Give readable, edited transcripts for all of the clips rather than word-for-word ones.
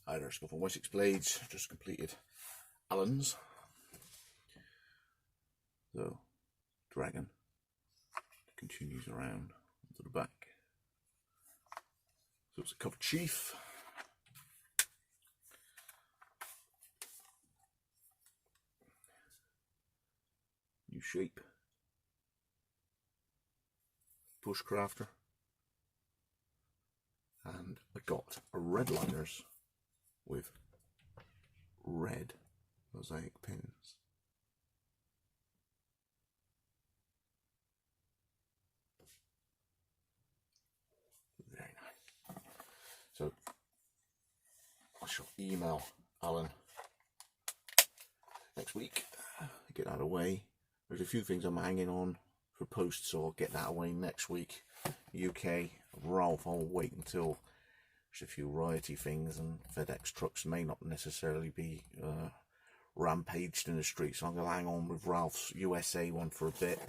Either scuff on Wessex blades, just completed Allen's. So, dragon continues around to the back. So it's a covered sheath. New shape. Bushcrafter. And I got a red liners with red mosaic pins. Very nice. So I shall email Alan next week, get that away. There's a few things I'm hanging on for post, so I'll get that away next week. UK, Ralph, I'll wait until there's a few royalty things, and FedEx trucks may not necessarily be rampaged in the streets, so I'm going to hang on with Ralph's USA one for a bit.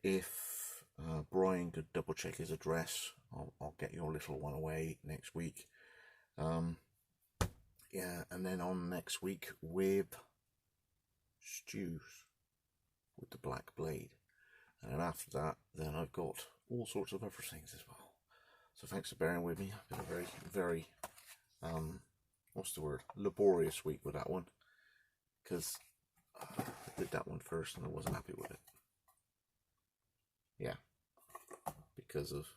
If Brian could double check his address, I'll get your little one away next week. Yeah, and then on next week with stews with the black blade, and then after that, then I've got all sorts of other things as well. So thanks for bearing with me. It's been a very, very, what's the word, laborious week with that one, because I did that one first and I wasn't happy with it. Yeah, because of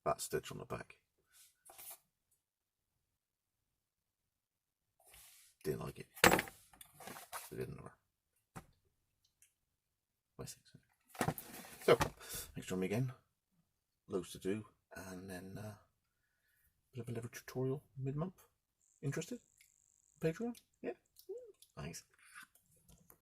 that stitch on the back. Didn't like it. It didn't work. So, thanks for joining me again. Loads to do, and then a bit of a lever tutorial mid-month. Interested? Patreon? Yeah? Nice.